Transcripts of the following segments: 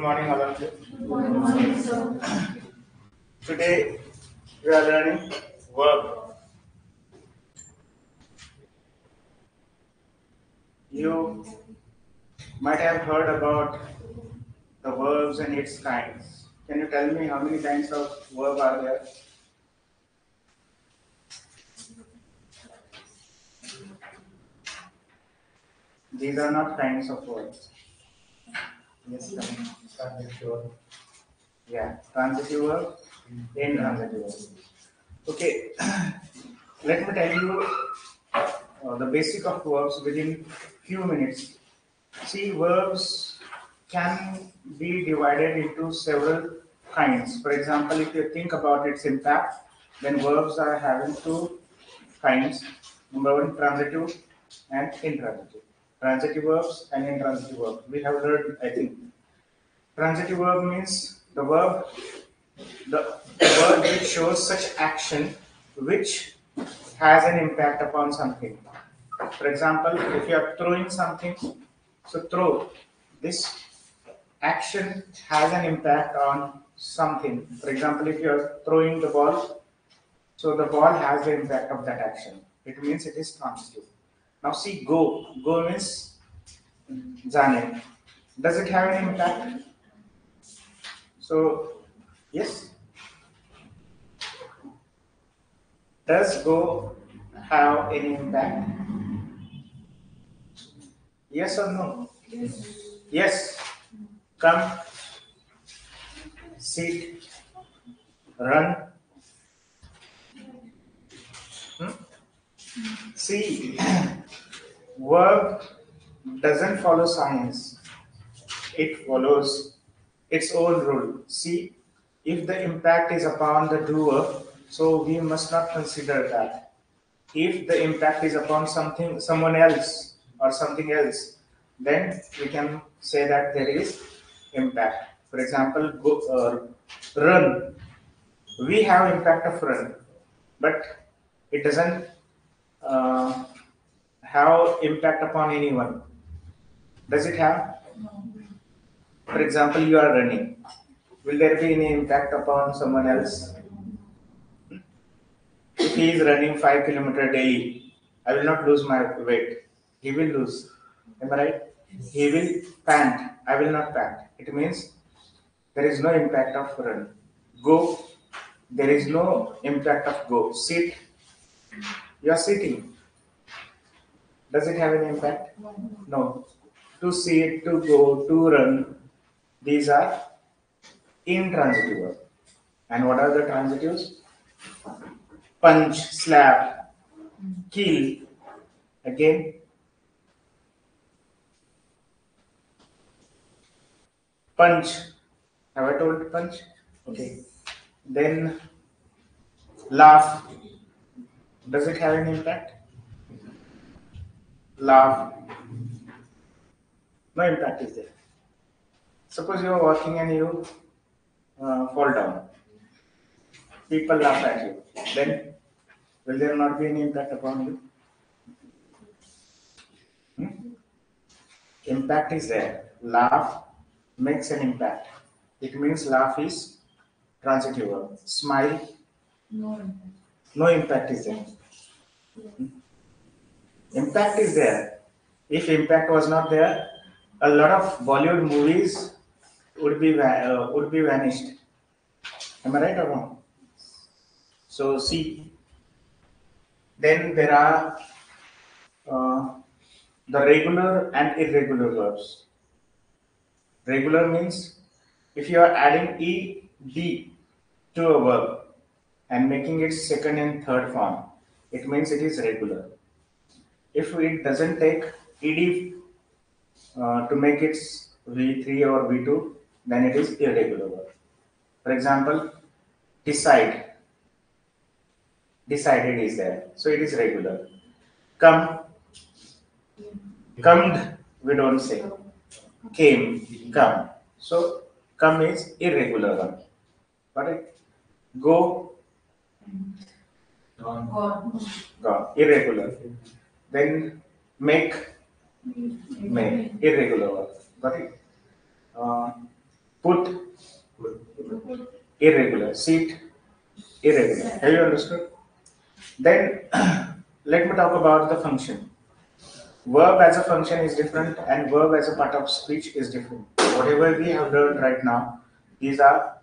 morning, all of you. Good morning, sir. Today we are learning verb. You might have heard about the verbs and its kinds. Can you tell me how many kinds of verb are there? These are not kinds of verbs. Yes, Transitive. yeah, transitive verb, intransitive verb. Okay, let me tell you the basic of verbs within few minutes. See, verbs can be divided into several kinds. For example, if you think about its impact, then verbs are having two kinds. Number one, transitive and intransitive. Transitive verbs and intransitive verbs. We have learned, I think. Transitive verb means the verb which shows such action which has an impact upon something. For example, if you are throwing something, so throw, this action has an impact on something. For example, if you are throwing the ball, so the ball has the impact of that action. It means it is transitive. Now see, go. Go means jane. Does it have an impact? So, yes. Does go have any impact? Yes or no? Yes. Yes. Come, sit, run. See, verb doesn't follow science. It follows its own rule. See, if the impact is upon the doer, so we must not consider that. If the impact is upon someone else or something else, then we can say that there is impact. For example, run. We have impact of run, but it doesn't have impact upon anyone. Does it have? No. For example, you are running. Will there be any impact upon someone else? If he is running 5 kilometers daily, I will not lose my weight. He will lose. Am I right? He will pant. I will not pant. It means there is no impact of run. Go. There is no impact of go. Sit. You are sitting. Does it have any impact? No. To sit, to go, to run. These are intransitive verbs. And what are the transitives? Punch, slap, kill. Again, punch. Have I told punch? Okay. Then laugh. Does it have an impact? Laugh. No impact is there. Suppose you are walking and you fall down. People laugh at you. Then will there not be any impact upon you? Impact is there. Laugh makes an impact. It means laugh is transitive verb. Smile, No impact. no impact is there. Impact is there. If impact was not there, a lot of Bollywood movies would be vanished. Am I right or wrong? So see, then there are the regular and irregular verbs. Regular means if you are adding ed to a verb and making it second and third form, it means it is regular. If it doesn't take ed to make it V3 or V2, then it is irregular verb. For example, decide. Decided is there, so it is regular. Come, comed, we don't say. Came, come. So come is irregular one. Got it? Go, God. gone, irregular. Then make, irregular one. Got it? Put, irregular. Sit, irregular. Have you understood? Then let me talk about the function. Verb as a function is different and verb as a part of speech is different. Whatever we have learned right now, these are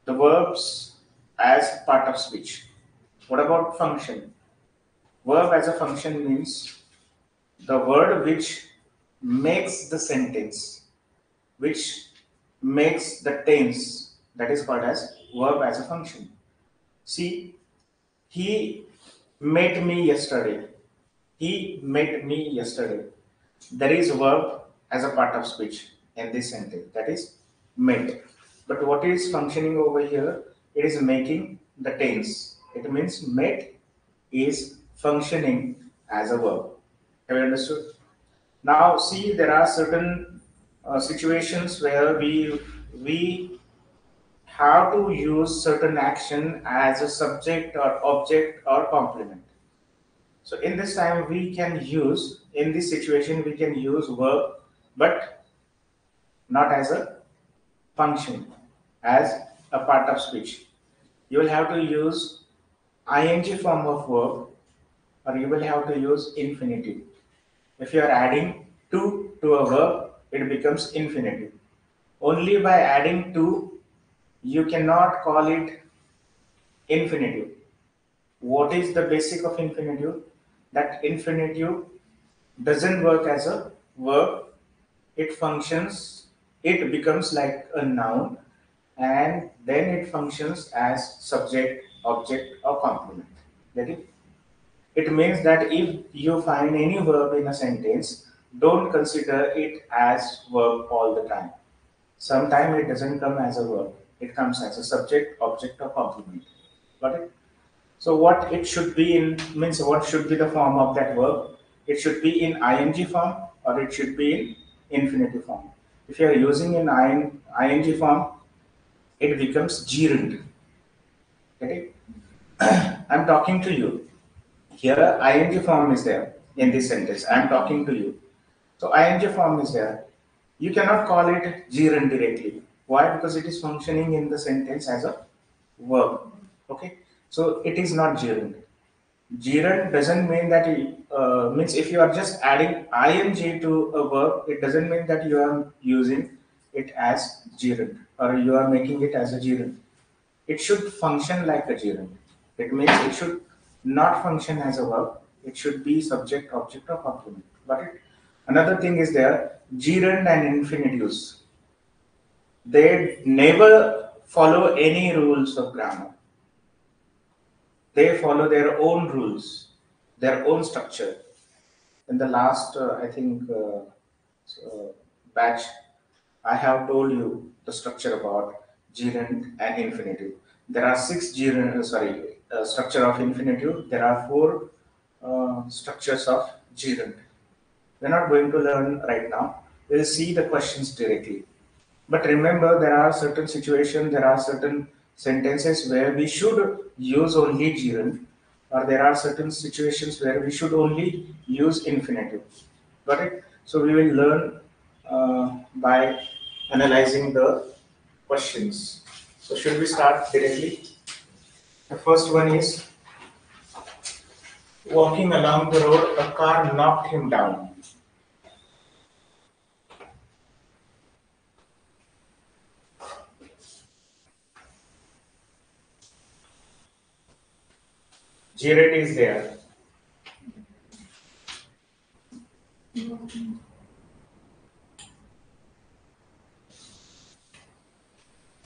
the verbs as part of speech. What about function? Verb as a function means the word which makes the sentence, which makes the tense, that is called as verb as a function. See, he met me yesterday. He met me yesterday. There is verb as a part of speech in this sentence, that is met. But what is functioning over here? It is making the tense. It means met is functioning as a verb. Have you understood? Now, see, there are certain situations where we have to use certain action as a subject or object or complement. So in this time we can use, in this situation we can use verb, but not as a function, as a part of speech. You will have to use ing form of verb, or you will have to use infinitive. If you are adding to a verb, it becomes infinitive. Only by adding to, you cannot call it infinitive. What is the basic of infinitive? That infinitive doesn't work as a verb. It functions, it becomes like a noun, and then it functions as subject, object, or complement. Get it? It means that if you find any verb in a sentence, don't consider it as verb all the time. Sometimes it doesn't come as a verb. It comes as a subject, object, or complement. Got it? So what it should be in means what should be the form of that verb? It should be in ing form or it should be in infinitive form. If you are using in ing form, it becomes gerund. Okay? I'm talking to you. Here ing form is there in this sentence. I'm talking to you. So ing form is there. You cannot call it gerund directly. Why? Because it is functioning in the sentence as a verb. Okay? So it is not gerund. Gerund doesn't mean that means if you are just adding ing to a verb, it doesn't mean that you are using it as gerund or you are making it as a gerund. It should function like a gerund. It means it should not function as a verb. It should be subject, object, or complement. Got it? Another thing is there, gerund and infinitives. They never follow any rules of grammar. They follow their own rules, their own structure. In the last, I think, batch, I have told you the structure about gerund and infinitive. There are six gerund, structure of infinitive. There are four structures of gerund. We're not going to learn right now. We'll see the questions directly. But remember, there are certain situations, there are certain sentences where we should use only gerund, or there are certain situations where we should only use infinitive. Got it? So we will learn by analyzing the questions. So should we start directly? The first one is walking along the road, a car knocked him down. Gerund is there.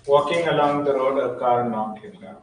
Walking along the road, a car knocked him down.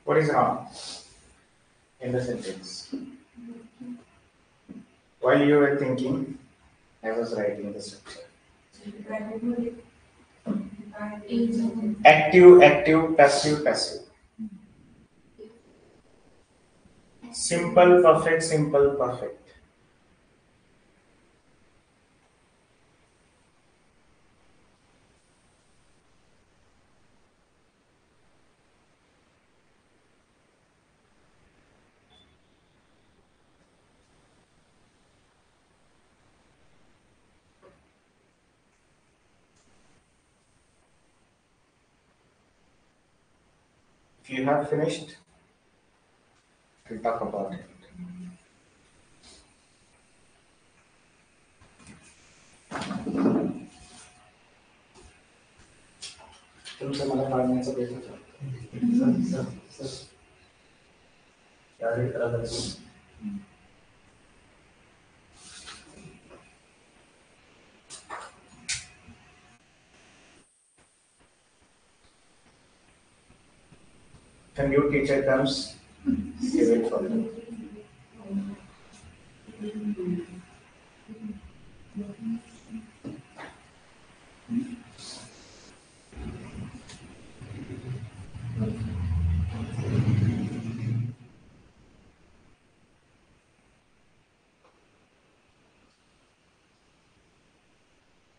What is wrong in the sentence? While you were thinking, I was writing the structure. Active, active, passive, passive. Simple, perfect, simple, perfect. If you have finished, we'll talk about it. तुमसे मला पढ़ने से बेहतर sir क्या read करा था The new teacher comes, he will follow.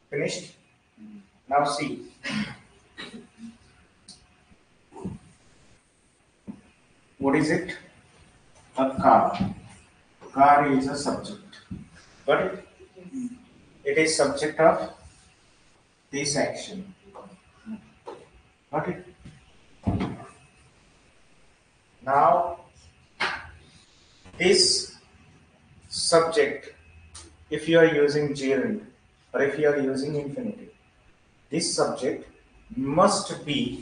Finished? Now see. What is it? A car. Car is a subject. Got it? It is subject of this action. Got it? Now, this subject, if you are using gerund or if you are using infinitive, this subject must be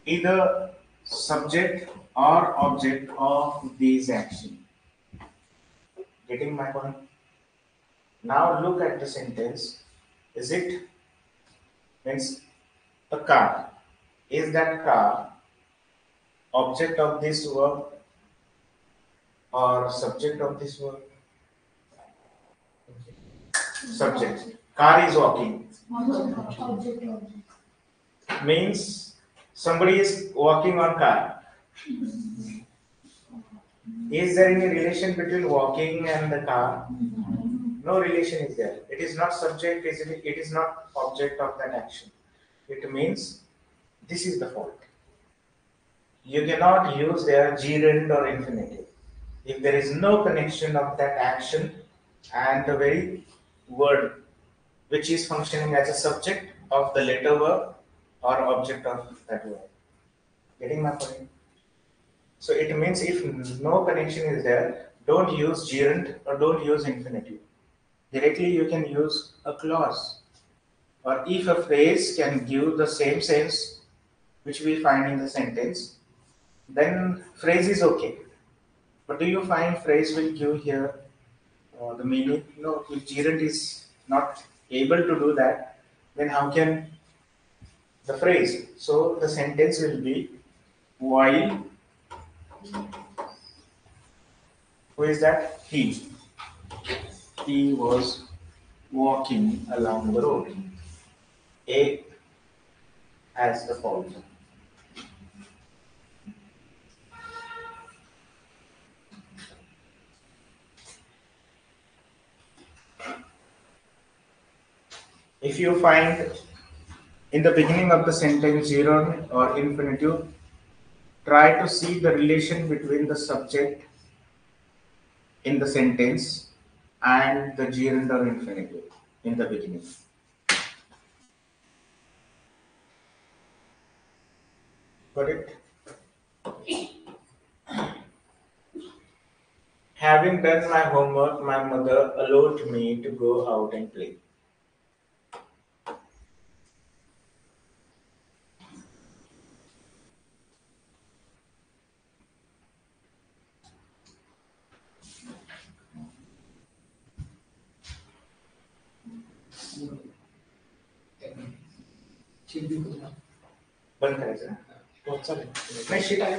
either subject or object of these actions. Getting my point? Now look at the sentence. Is it means a car? Is that car object of this verb or subject of this verb? Subject. Car is walking. Means somebody is walking on car. Is there any relation between walking and the car? No relation is there. It is not subject, it is not object of that action. It means this is the fault. You cannot use their gerund or infinitive if there is no connection of that action and the very word which is functioning as a subject of the later verb or object of that verb. Getting my point? So it means if no connection is there, don't use gerund or don't use infinitive. Directly you can use a clause. Or if a phrase can give the same sense which we find in the sentence, then phrase is okay. But do you find phrase will give here the meaning? No, if gerund is not able to do that, then how can the phrase? So the sentence will be while, who is that? He was walking along the road. A has the fault. If you find in the beginning of the sentence gerund or infinitive, try to see the relation between the subject in the sentence and the gerund or infinitive in the beginning. Got it? Having done my homework, my mother allowed me to go out and play. बंद करायचं बहुत सारे नहीं sheet आया